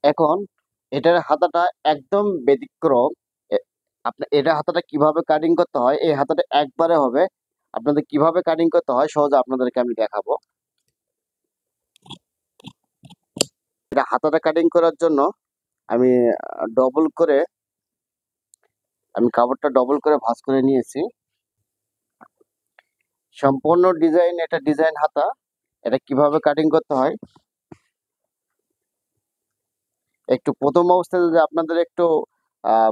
এখন এটার হাতাটা একদম ব্যতিক্রম। আপনার এটা হাতাটা কিভাবে কাটিং করতে হয়, এই হাতাটা একবারে হবে। আপনাদের কিভাবে কাটিং করতে হয় সহজে আপনাদেরকে আমি দেখাবো। এটা হাতাটা কাটিং করার জন্য আমি ডবল করে আমি কাপড়টা ডবল করে ভাঁজ করে নিয়েছি। সম্পূর্ণ ডিজাইন, এটা ডিজাইন হাতা। এটা কিভাবে কাটিং করতে হয় একটু প্রথম অবস্থায় যদি আপনাদের একটু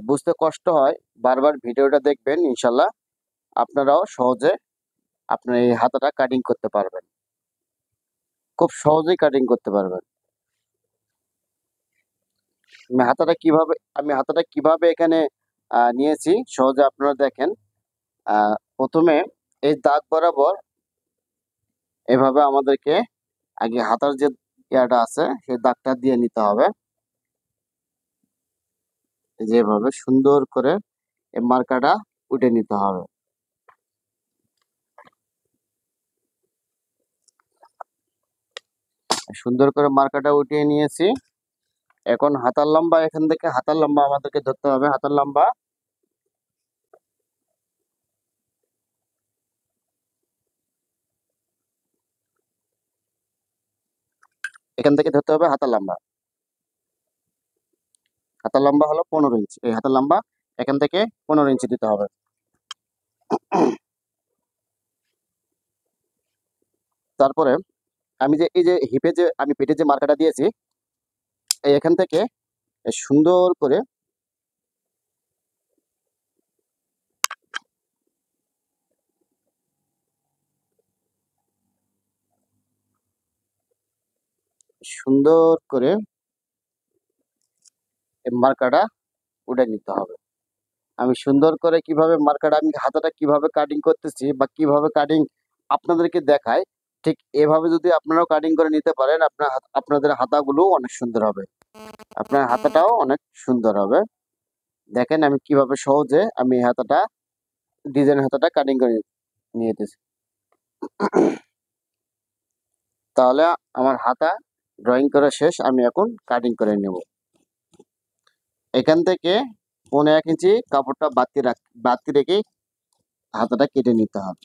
বুঝতে কষ্ট হয়, বারবার ভিডিওটা দেখবেন, ইনশাল্লাহ আপনারাও সহজে আপনার এই হাতাটা কাটিং করতে পারবেন, খুব সহজেই কাটিং করতে পারবেন। আমি হাতাটা কিভাবে এখানে নিয়েছি সহজে আপনারা দেখেন। প্রথমে এই দাগ বরাবর এভাবে আমাদেরকে আগে হাতার যে ইয়াটা আছে সেই দাগটা দিয়ে নিতে হবে। যেভাবে সুন্দর করে এই মার্কাটা উঠে নিতে হবে। সুন্দর করে মার্কাটা উঠিয়ে নিয়েছি। এখন হাতার লম্বা, এখান থেকে হাতার লম্বা আমাদেরকে ধরতে হবে। হাতার লম্বা এখান থেকে ধরতে হবে। হাতার লম্বা হলো 15 ইঞ্চি। এই হাতার লম্বা এখান থেকে 15 ইঞ্চি দিতে হবে। তারপরে আমি যে এই যে হিপে যে আমি পেটে যে মার্কাটা দিয়েছি, এই এখান থেকে সুন্দর করে সুন্দর করে এই মার্কাটা উঠে নিতে হবে। আমি সুন্দর করে কিভাবে মার্কাটা, আমি হাতাটা কিভাবে কাটিং করতেছি বা কিভাবে কাটিং আপনাদেরকে দেখাই, ঠিক এভাবে যদি আপনারাও কাটিং করে নিতে পারেন, আপনাদের হাতাগুলো অনেক সুন্দর হবে, আপনার হাতাটাও অনেক সুন্দর হবে। দেখেন আমি কিভাবে সহজে আমি এই হাতাটা, ডিজাইন হাতাটা কাটিং করে নিয়েছি। তাহলে আমার হাতা ড্রয়িং করা শেষ, আমি এখন কাটিং করে নেব। এখান থেকে 1.5 ইঞ্চি কাপড়টা বাড়তি রেখে হাতাটা কেটে নিতে হবে।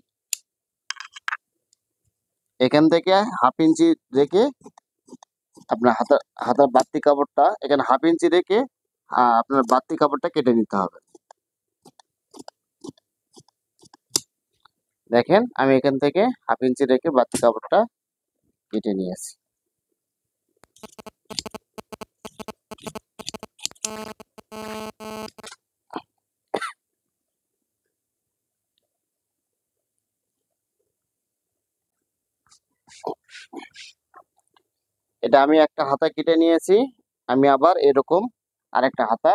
এখান থেকে 1/2 ইঞ্চি রেখে আপনার হাতার বাড়তি কাপড়টা, এখানে 1/2 ইঞ্চি রেখে আপনার বাড়তি কাপড়টা কেটে নিতে হবে। দেখেন আমি এখান থেকে 1/2 ইঞ্চি রেখে বাড়তি কাপড়টা কেটে নিয়েছি। এটা আমি একটা হাতা কেটে নিয়েছি, আমি আবার এরকম আরেকটা হাতা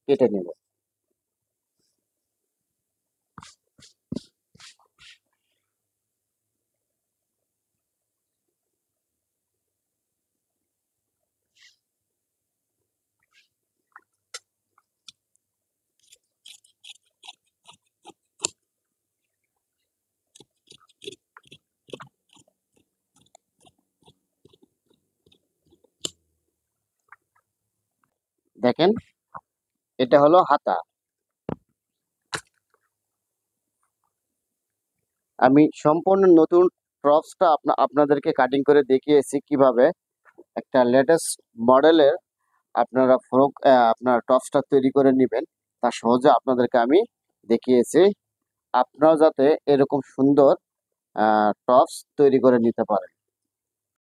কেটে নেব। দেখেন এটা হলো হাতা। আমি সম্পূর্ণ নতুন টপসটা আপনাদেরকে কাটিং করে দেখিয়েছি কিভাবে একটা লেটেস্ট মডেলের আপনারা ফ্রক আপনার টপসটা তৈরি করে নেবেন, তা সহজে আপনাদেরকে আমি দেখিয়েছি। আপনারাও যাতে এরকম সুন্দর টপস তৈরি করে নিতে পারেন।